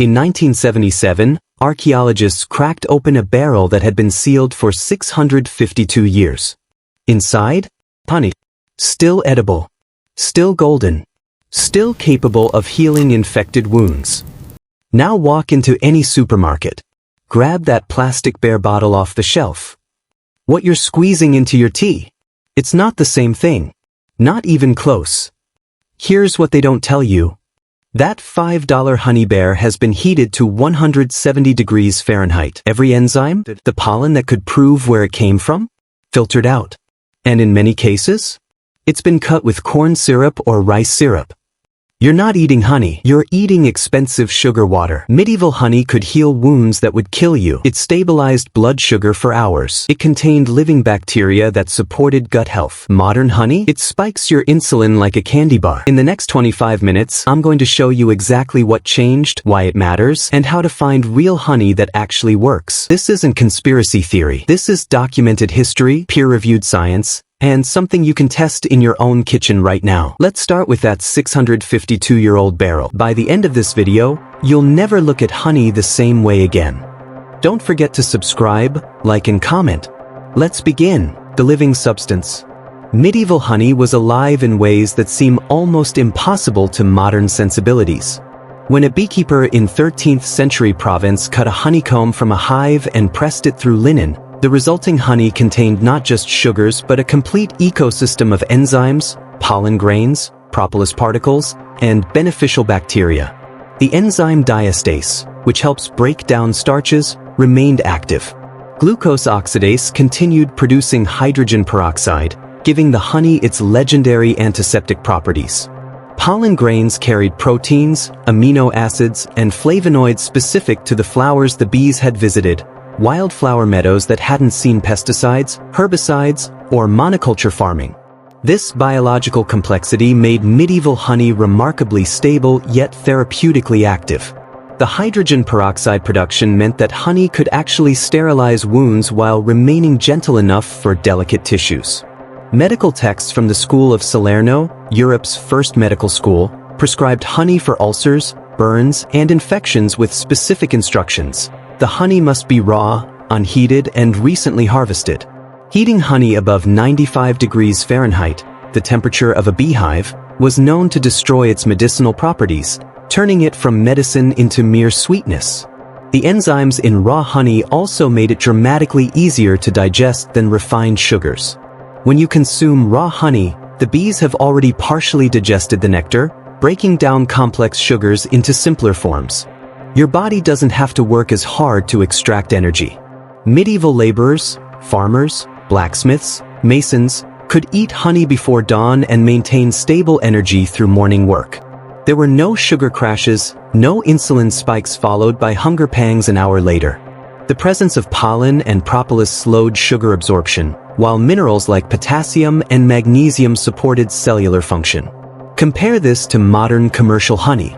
In 1977, archaeologists cracked open a barrel that had been sealed for 652 years. Inside, honey. Still edible. Still golden. Still capable of healing infected wounds. Now walk into any supermarket. Grab that plastic bear bottle off the shelf. What you're squeezing into your tea? It's not the same thing. Not even close. Here's what they don't tell you. That $5 honey bear has been heated to 170 degrees Fahrenheit. Every enzyme, the pollen that could prove where it came from, filtered out. And in many cases, it's been cut with corn syrup or rice syrup. You're not eating honey, you're eating expensive sugar water. Medieval honey could heal wounds that would kill you. It stabilized blood sugar for hours. It contained living bacteria that supported gut health. Modern honey, it spikes your insulin like a candy bar. In the next 25 minutes, I'm going to show you exactly what changed, why it matters, and how to find real honey that actually works. This isn't conspiracy theory. This is documented history, peer-reviewed science, and something you can test in your own kitchen right now. Let's start with that 652-year-old barrel. By the end of this video, you'll never look at honey the same way again. Don't forget to subscribe, like, and comment. Let's begin. The living substance. Medieval honey was alive in ways that seem almost impossible to modern sensibilities. When a beekeeper in 13th century Provence cut a honeycomb from a hive and pressed it through linen, the resulting honey contained not just sugars but a complete ecosystem of enzymes, pollen grains, propolis particles, and beneficial bacteria. The enzyme diastase, which helps break down starches, remained active. Glucose oxidase continued producing hydrogen peroxide, giving the honey its legendary antiseptic properties. Pollen grains carried proteins, amino acids, and flavonoids specific to the flowers the bees had visited. Wildflower meadows that hadn't seen pesticides, herbicides, or monoculture farming. This biological complexity made medieval honey remarkably stable yet therapeutically active. The hydrogen peroxide production meant that honey could actually sterilize wounds while remaining gentle enough for delicate tissues. Medical texts from the school of Salerno, Europe's first medical school, prescribed honey for ulcers, burns, and infections with specific instructions. The honey must be raw, unheated, and recently harvested. Heating honey above 95 degrees Fahrenheit, the temperature of a beehive, was known to destroy its medicinal properties, turning it from medicine into mere sweetness. The enzymes in raw honey also made it dramatically easier to digest than refined sugars. When you consume raw honey, the bees have already partially digested the nectar, breaking down complex sugars into simpler forms. Your body doesn't have to work as hard to extract energy. Medieval laborers, farmers, blacksmiths, masons could eat honey before dawn and maintain stable energy through morning work. There were no sugar crashes, no insulin spikes followed by hunger pangs an hour later. The presence of pollen and propolis slowed sugar absorption, while minerals like potassium and magnesium supported cellular function. Compare this to modern commercial honey.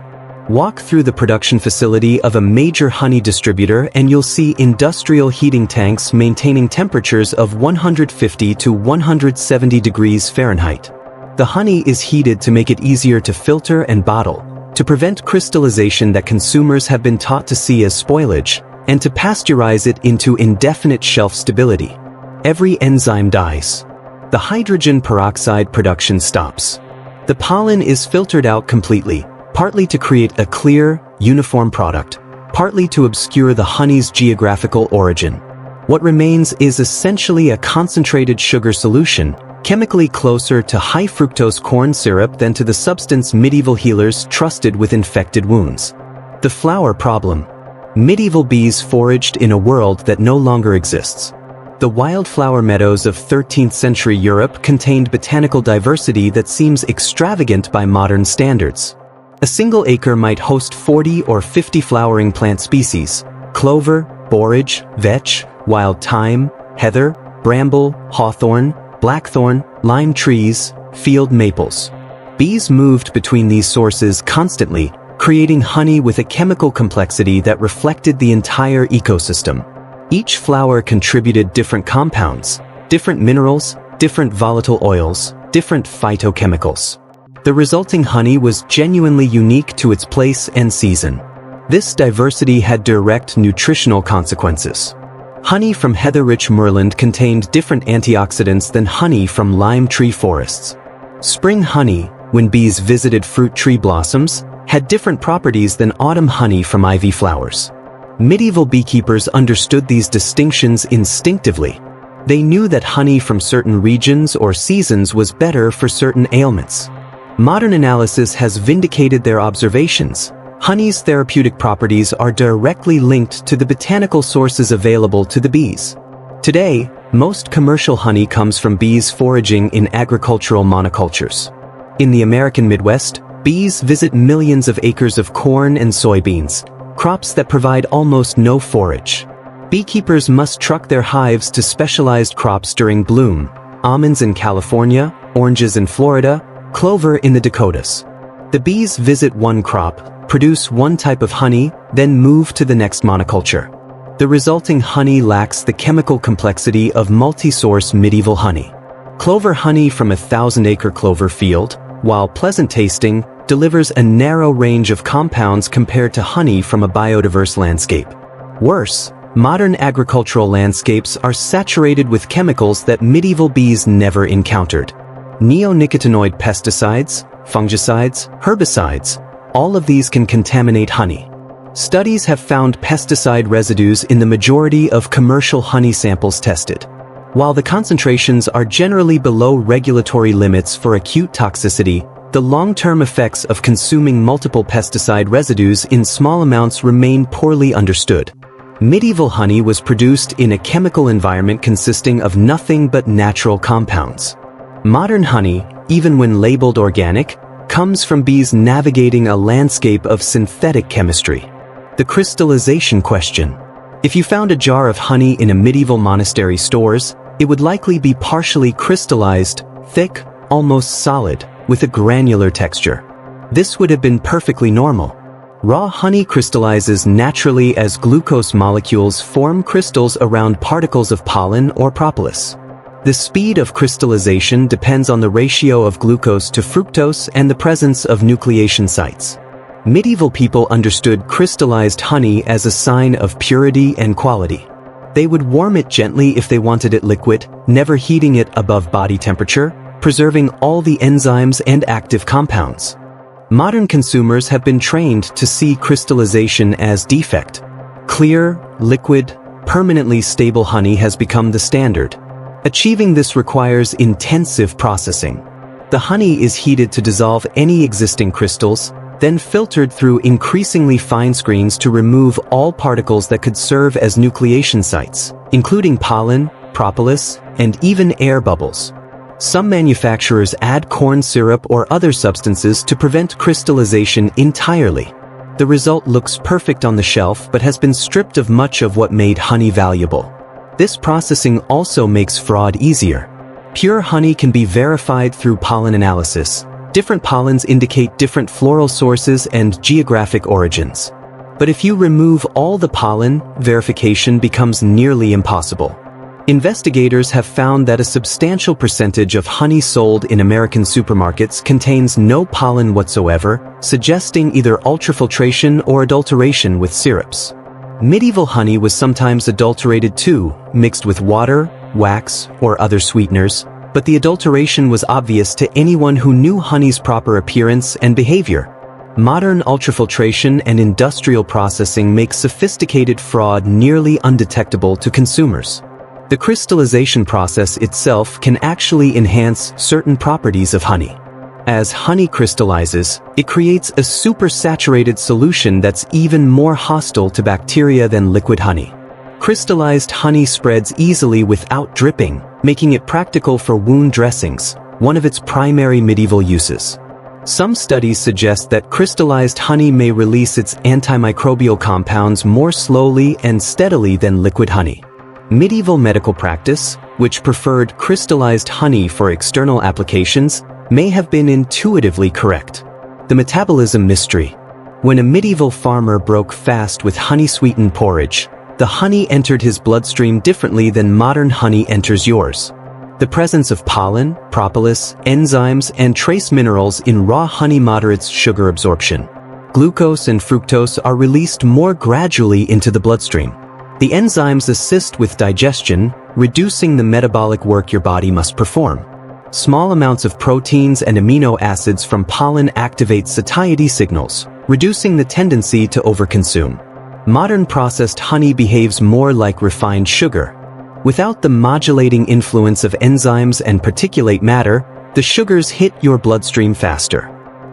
Walk through the production facility of a major honey distributor and you'll see industrial heating tanks maintaining temperatures of 150 to 170 degrees Fahrenheit. The honey is heated to make it easier to filter and bottle, to prevent crystallization that consumers have been taught to see as spoilage, and to pasteurize it into indefinite shelf stability. Every enzyme dies. The hydrogen peroxide production stops. The pollen is filtered out completely, partly to create a clear, uniform product, partly to obscure the honey's geographical origin. What remains is essentially a concentrated sugar solution, chemically closer to high fructose corn syrup than to the substance medieval healers trusted with infected wounds. The flower problem. Medieval bees foraged in a world that no longer exists. The wildflower meadows of 13th century Europe contained botanical diversity that seems extravagant by modern standards. A single acre might host 40 or 50 flowering plant species: clover, borage, vetch, wild thyme, heather, bramble, hawthorn, blackthorn, lime trees, field maples. Bees moved between these sources constantly, creating honey with a chemical complexity that reflected the entire ecosystem. Each flower contributed different compounds, different minerals, different volatile oils, different phytochemicals. The resulting honey was genuinely unique to its place and season. This diversity had direct nutritional consequences. Honey from heather-rich moorland contained different antioxidants than honey from lime tree forests. Spring honey, when bees visited fruit tree blossoms, had different properties than autumn honey from ivy flowers. Medieval beekeepers understood these distinctions instinctively. They knew that honey from certain regions or seasons was better for certain ailments. Modern analysis has vindicated their observations. Honey's therapeutic properties are directly linked to the botanical sources available to the bees. Today, most commercial honey comes from bees foraging in agricultural monocultures. In the American Midwest, bees visit millions of acres of corn and soybeans, crops that provide almost no forage. Beekeepers must truck their hives to specialized crops during bloom: almonds in California, oranges in Florida, clover in the Dakotas. The bees visit one crop, produce one type of honey, then move to the next monoculture. The resulting honey lacks the chemical complexity of multi-source medieval honey. Clover honey from a 1,000-acre clover field, while pleasant tasting, delivers a narrow range of compounds compared to honey from a biodiverse landscape. Worse, modern agricultural landscapes are saturated with chemicals that medieval bees never encountered. Neonicotinoid pesticides, fungicides, herbicides, all of these can contaminate honey. Studies have found pesticide residues in the majority of commercial honey samples tested. While the concentrations are generally below regulatory limits for acute toxicity, the long-term effects of consuming multiple pesticide residues in small amounts remain poorly understood. Medieval honey was produced in a chemical environment consisting of nothing but natural compounds. Modern honey, even when labeled organic, comes from bees navigating a landscape of synthetic chemistry. The crystallization question. If you found a jar of honey in a medieval monastery stores, it would likely be partially crystallized, thick, almost solid, with a granular texture. This would have been perfectly normal. Raw honey crystallizes naturally as glucose molecules form crystals around particles of pollen or propolis. The speed of crystallization depends on the ratio of glucose to fructose and the presence of nucleation sites. Medieval people understood crystallized honey as a sign of purity and quality. They would warm it gently if they wanted it liquid, never heating it above body temperature, preserving all the enzymes and active compounds. Modern consumers have been trained to see crystallization as defect. Clear, liquid, permanently stable honey has become the standard. Achieving this requires intensive processing. The honey is heated to dissolve any existing crystals, then filtered through increasingly fine screens to remove all particles that could serve as nucleation sites, including pollen, propolis, and even air bubbles. Some manufacturers add corn syrup or other substances to prevent crystallization entirely. The result looks perfect on the shelf but has been stripped of much of what made honey valuable. This processing also makes fraud easier. Pure honey can be verified through pollen analysis. Different pollens indicate different floral sources and geographic origins. But if you remove all the pollen, verification becomes nearly impossible. Investigators have found that a substantial percentage of honey sold in American supermarkets contains no pollen whatsoever, suggesting either ultrafiltration or adulteration with syrups. Medieval honey was sometimes adulterated too, mixed with water, wax, or other sweeteners, but the adulteration was obvious to anyone who knew honey's proper appearance and behavior. Modern ultrafiltration and industrial processing make sophisticated fraud nearly undetectable to consumers. The crystallization process itself can actually enhance certain properties of honey. As honey crystallizes, it creates a supersaturated solution that's even more hostile to bacteria than liquid honey. Crystallized honey spreads easily without dripping, making it practical for wound dressings, one of its primary medieval uses. Some studies suggest that crystallized honey may release its antimicrobial compounds more slowly and steadily than liquid honey. Medieval medical practice, which preferred crystallized honey for external applications, may have been intuitively correct. The metabolism mystery. When a medieval farmer broke fast with honey-sweetened porridge, the honey entered his bloodstream differently than modern honey enters yours. The presence of pollen, propolis, enzymes, and trace minerals in raw honey moderates sugar absorption. Glucose and fructose are released more gradually into the bloodstream. The enzymes assist with digestion, reducing the metabolic work your body must perform. Small amounts of proteins and amino acids from pollen activate satiety signals, reducing the tendency to overconsume. Modern processed honey behaves more like refined sugar. Without the modulating influence of enzymes and particulate matter, the sugars hit your bloodstream faster.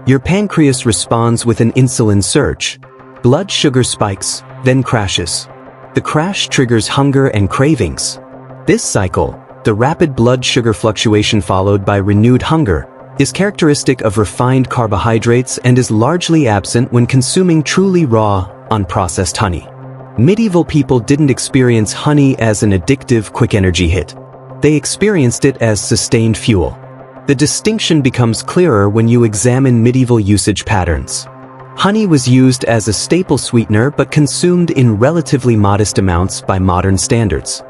Your pancreas responds with an insulin surge. Blood sugar spikes, then crashes. The crash triggers hunger and cravings. This cycle, the rapid blood sugar fluctuation followed by renewed hunger, is characteristic of refined carbohydrates and is largely absent when consuming truly raw, unprocessed honey. Medieval people didn't experience honey as an addictive, quick energy hit. They experienced it as sustained fuel. The distinction becomes clearer when you examine medieval usage patterns. Honey was used as a staple sweetener but consumed in relatively modest amounts by modern standards.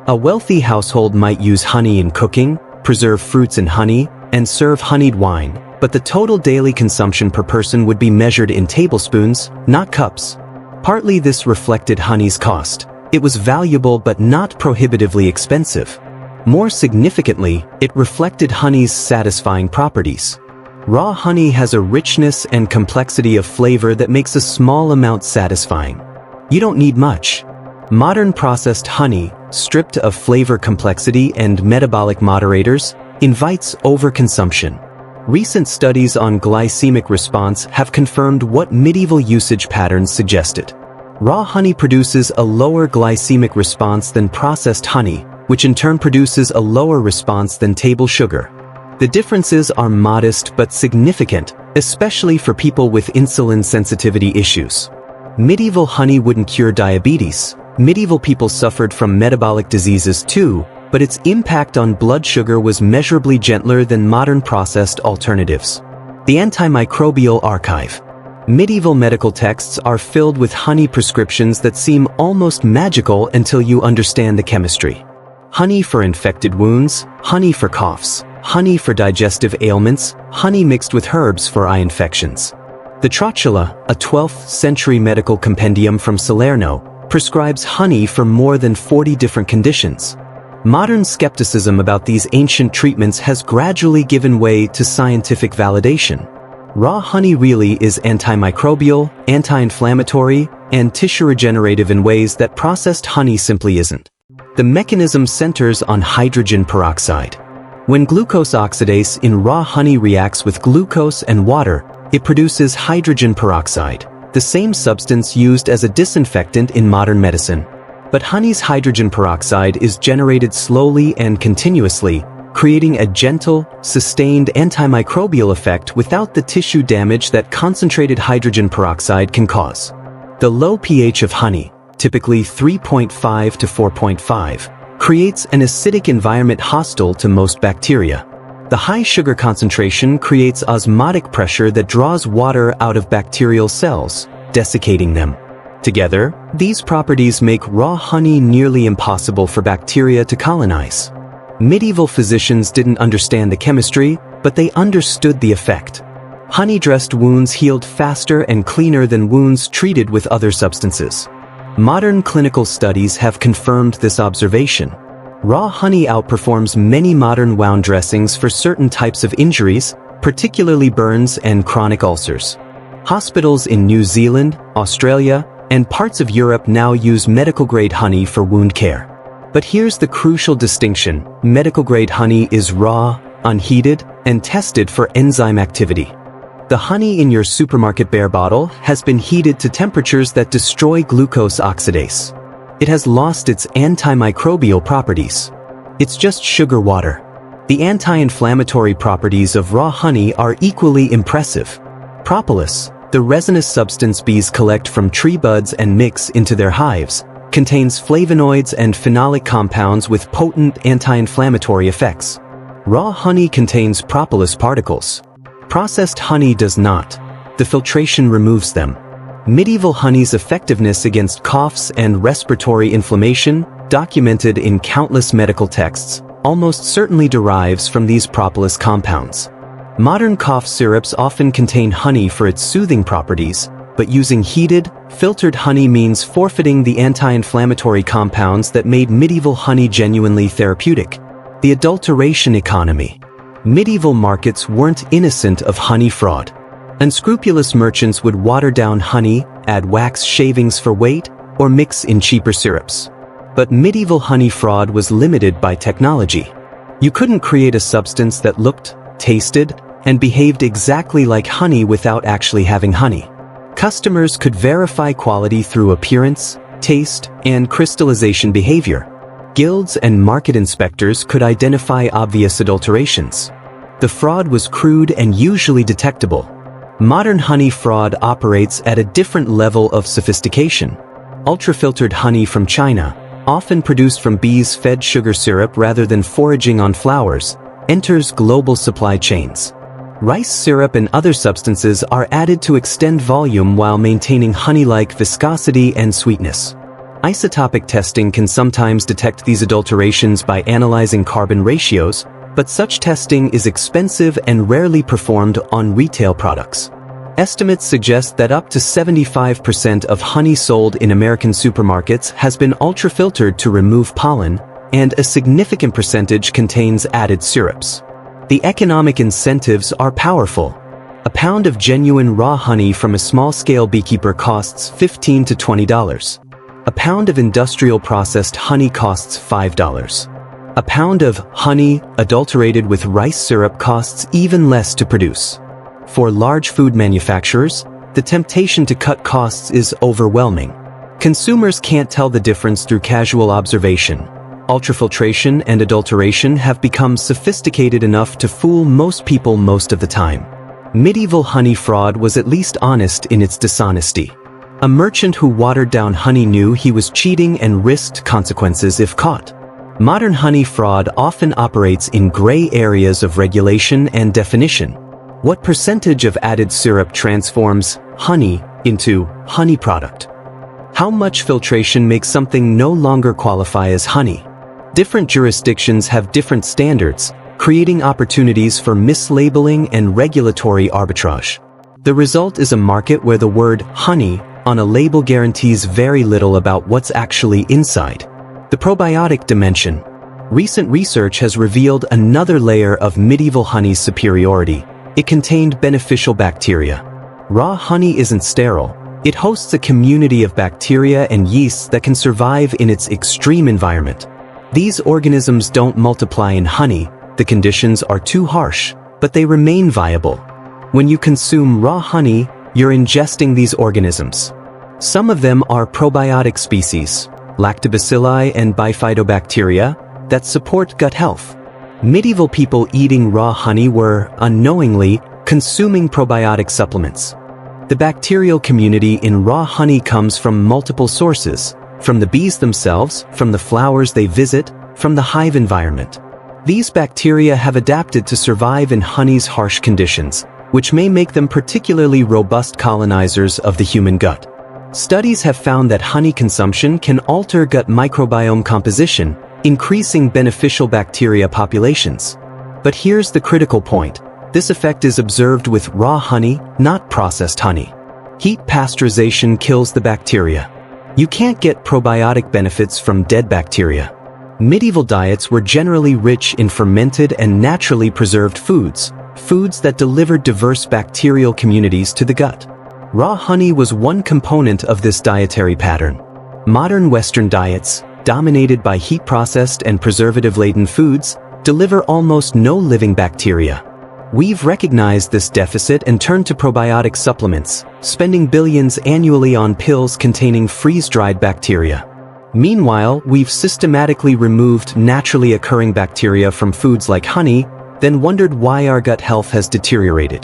A wealthy household might use honey in cooking, preserve fruits in honey, and serve honeyed wine, but the total daily consumption per person would be measured in tablespoons, not cups. Partly this reflected honey's cost. It was valuable but not prohibitively expensive. More significantly, it reflected honey's satisfying properties. Raw honey has a richness and complexity of flavor that makes a small amount satisfying. You don't need much. Modern processed honey, stripped of flavor complexity and metabolic moderators, invites overconsumption. Recent studies on glycemic response have confirmed what medieval usage patterns suggested. Raw honey produces a lower glycemic response than processed honey, which in turn produces a lower response than table sugar. The differences are modest but significant, especially for people with insulin sensitivity issues. Medieval honey wouldn't cure diabetes. Medieval people suffered from metabolic diseases too, but its impact on blood sugar was measurably gentler than modern processed alternatives. The Antimicrobial Archive. Medieval medical texts are filled with honey prescriptions that seem almost magical until you understand the chemistry. Honey for infected wounds, honey for coughs, honey for digestive ailments, honey mixed with herbs for eye infections. The Trotula, a 12th century medical compendium from Salerno, prescribes honey for more than 40 different conditions. Modern skepticism about these ancient treatments has gradually given way to scientific validation. Raw honey really is antimicrobial, anti-inflammatory, and tissue regenerative in ways that processed honey simply isn't. The mechanism centers on hydrogen peroxide. When glucose oxidase in raw honey reacts with glucose and water, it produces hydrogen peroxide, the same substance used as a disinfectant in modern medicine. But honey's hydrogen peroxide is generated slowly and continuously, creating a gentle, sustained antimicrobial effect without the tissue damage that concentrated hydrogen peroxide can cause. The low pH of honey, typically 3.5 to 4.5, creates an acidic environment hostile to most bacteria. The high sugar concentration creates osmotic pressure that draws water out of bacterial cells, desiccating them. Together, these properties make raw honey nearly impossible for bacteria to colonize. Medieval physicians didn't understand the chemistry, but they understood the effect. Honey-dressed wounds healed faster and cleaner than wounds treated with other substances. Modern clinical studies have confirmed this observation. Raw honey outperforms many modern wound dressings for certain types of injuries, particularly burns and chronic ulcers. Hospitals in New Zealand, Australia, and parts of Europe now use medical-grade honey for wound care. But here's the crucial distinction: medical-grade honey is raw, unheated, and tested for enzyme activity. The honey in your supermarket bear bottle has been heated to temperatures that destroy glucose oxidase. It has lost its antimicrobial properties. It's just sugar water. The anti-inflammatory properties of raw honey are equally impressive. Propolis, the resinous substance bees collect from tree buds and mix into their hives, contains flavonoids and phenolic compounds with potent anti-inflammatory effects. Raw honey contains propolis particles. Processed honey does not. The filtration removes them. Medieval honey's effectiveness against coughs and respiratory inflammation, documented in countless medical texts, almost certainly derives from these propolis compounds. Modern cough syrups often contain honey for its soothing properties, but using heated, filtered honey means forfeiting the anti-inflammatory compounds that made medieval honey genuinely therapeutic. The adulteration economy. Medieval markets weren't innocent of honey fraud. Unscrupulous merchants would water down honey, add wax shavings for weight, or mix in cheaper syrups. But medieval honey fraud was limited by technology. You couldn't create a substance that looked, tasted, and behaved exactly like honey without actually having honey. Customers could verify quality through appearance, taste, and crystallization behavior. Guilds and market inspectors could identify obvious adulterations. The fraud was crude and usually detectable. Modern honey fraud operates at a different level of sophistication. Ultra-filtered honey from China, often produced from bees fed sugar syrup rather than foraging on flowers, enters global supply chains. Rice syrup and other substances are added to extend volume while maintaining honey-like viscosity and sweetness. Isotopic testing can sometimes detect these adulterations by analyzing carbon ratios, but such testing is expensive and rarely performed on retail products. Estimates suggest that up to 75% of honey sold in American supermarkets has been ultra-filtered to remove pollen, and a significant percentage contains added syrups. The economic incentives are powerful. A pound of genuine raw honey from a small-scale beekeeper costs $15 to $20. A pound of industrial processed honey costs $5. A pound of honey adulterated with rice syrup costs even less to produce. For large food manufacturers, the temptation to cut costs is overwhelming. Consumers can't tell the difference through casual observation. Ultrafiltration and adulteration have become sophisticated enough to fool most people most of the time. Medieval honey fraud was at least honest in its dishonesty. A merchant who watered down honey knew he was cheating and risked consequences if caught. Modern honey fraud often operates in gray areas of regulation and definition. What percentage of added syrup transforms honey into honey product? How much filtration makes something no longer qualify as honey? Different jurisdictions have different standards, creating opportunities for mislabeling and regulatory arbitrage. The result is a market where the word honey on a label guarantees very little about what's actually inside. The probiotic dimension. Recent research has revealed another layer of medieval honey's superiority. It contained beneficial bacteria. Raw honey isn't sterile. It hosts a community of bacteria and yeasts that can survive in its extreme environment. These organisms don't multiply in honey, the conditions are too harsh, but they remain viable. When you consume raw honey, you're ingesting these organisms. Some of them are probiotic species, lactobacilli and bifidobacteria, that support gut health. Medieval people eating raw honey were, unknowingly, consuming probiotic supplements. The bacterial community in raw honey comes from multiple sources, from the bees themselves, from the flowers they visit, from the hive environment. These bacteria have adapted to survive in honey's harsh conditions, which may make them particularly robust colonizers of the human gut. Studies have found that honey consumption can alter gut microbiome composition, increasing beneficial bacteria populations. But here's the critical point. This effect is observed with raw honey, not processed honey. Heat pasteurization kills the bacteria. You can't get probiotic benefits from dead bacteria. Medieval diets were generally rich in fermented and naturally preserved foods that delivered diverse bacterial communities to the gut. Raw honey was one component of this dietary pattern. Modern Western diets, dominated by heat-processed and preservative-laden foods, deliver almost no living bacteria. We've recognized this deficit and turned to probiotic supplements, spending billions annually on pills containing freeze-dried bacteria. Meanwhile, we've systematically removed naturally occurring bacteria from foods like honey, then wondered why our gut health has deteriorated.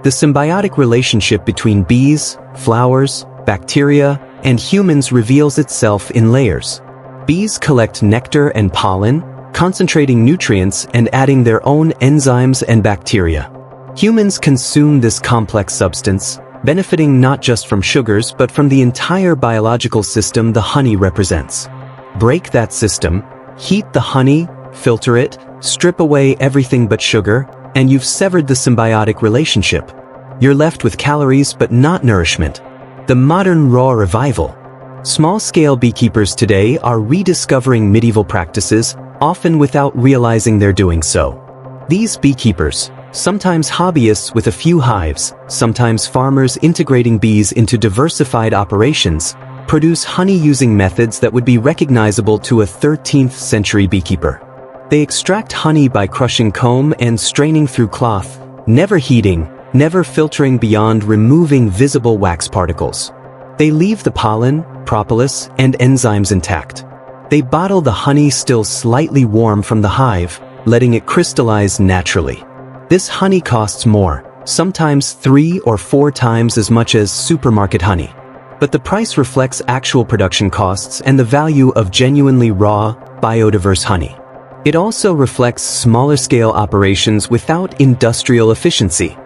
The symbiotic relationship between bees, flowers, bacteria, and humans reveals itself in layers. Bees collect nectar and pollen, concentrating nutrients and adding their own enzymes and bacteria. Humans consume this complex substance, benefiting not just from sugars but from the entire biological system the honey represents. Break that system, heat the honey, filter it, strip away everything but sugar, and you've severed the symbiotic relationship. You're left with calories but not nourishment. The modern raw revival. Small-scale beekeepers today are rediscovering medieval practices, often without realizing they're doing so. These beekeepers, sometimes hobbyists with a few hives, sometimes farmers integrating bees into diversified operations, produce honey using methods that would be recognizable to a 13th century beekeeper. They extract honey by crushing comb and straining through cloth, never heating, never filtering beyond removing visible wax particles. They leave the pollen, propolis, and enzymes intact. They bottle the honey still slightly warm from the hive, letting it crystallize naturally. This honey costs more, sometimes 3 or 4 times as much as supermarket honey. But the price reflects actual production costs and the value of genuinely raw, biodiverse honey. It also reflects smaller-scale operations without industrial efficiency.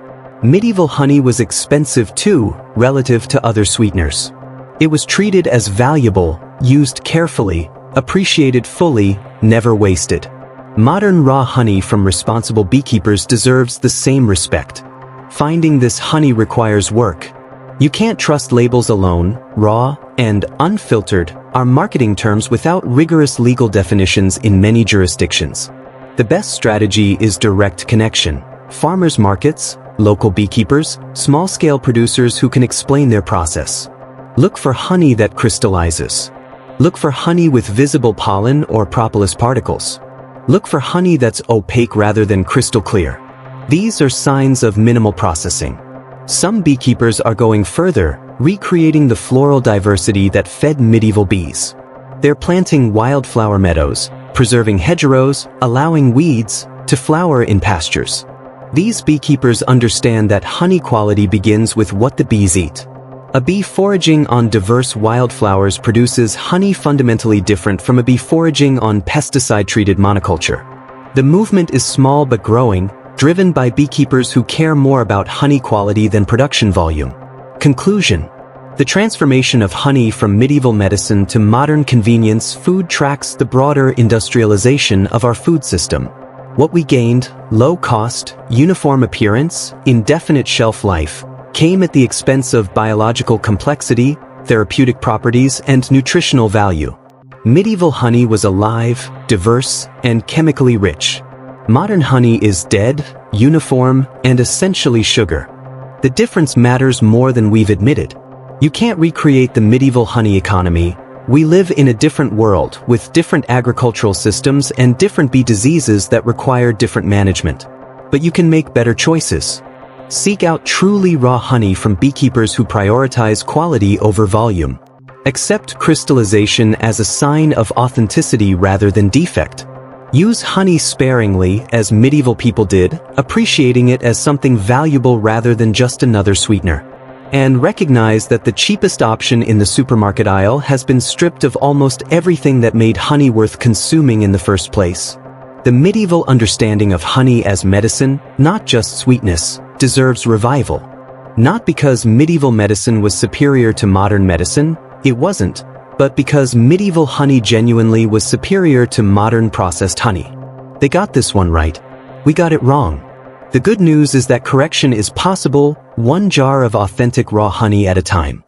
Medieval honey was expensive too, relative to other sweeteners. It was treated as valuable, used carefully, appreciated fully, never wasted. Modern raw honey from responsible beekeepers deserves the same respect. Finding this honey requires work. You can't trust labels alone. Raw and unfiltered are marketing terms without rigorous legal definitions in many jurisdictions. The best strategy is direct connection. Farmers markets, local beekeepers, small-scale producers who can explain their process. Look for honey that crystallizes. Look for honey with visible pollen or propolis particles. Look for honey that's opaque rather than crystal clear. These are signs of minimal processing. Some beekeepers are going further, recreating the floral diversity that fed medieval bees. They're planting wildflower meadows, preserving hedgerows, allowing weeds to flower in pastures. These beekeepers understand that honey quality begins with what the bees eat. A bee foraging on diverse wildflowers produces honey fundamentally different from a bee foraging on pesticide-treated monoculture. The movement is small but growing, driven by beekeepers who care more about honey quality than production volume. Conclusion: the transformation of honey from medieval medicine to modern convenience food tracks the broader industrialization of our food system. What we gained, low cost, uniform appearance, indefinite shelf life, came at the expense of biological complexity, therapeutic properties, and nutritional value. Medieval honey was alive, diverse, and chemically rich. Modern honey is dead, uniform, and essentially sugar. The difference matters more than we've admitted. You can't recreate the medieval honey economy. We live in a different world with different agricultural systems and different bee diseases that require different management. But you can make better choices. Seek out truly raw honey from beekeepers who prioritize quality over volume. Accept crystallization as a sign of authenticity rather than defect. Use honey sparingly, as medieval people did, appreciating it as something valuable rather than just another sweetener. And recognize that the cheapest option in the supermarket aisle has been stripped of almost everything that made honey worth consuming in the first place. The medieval understanding of honey as medicine, not just sweetness, deserves revival. Not because medieval medicine was superior to modern medicine, it wasn't, but because medieval honey genuinely was superior to modern processed honey. They got this one right. We got it wrong. The good news is that correction is possible, one jar of authentic raw honey at a time.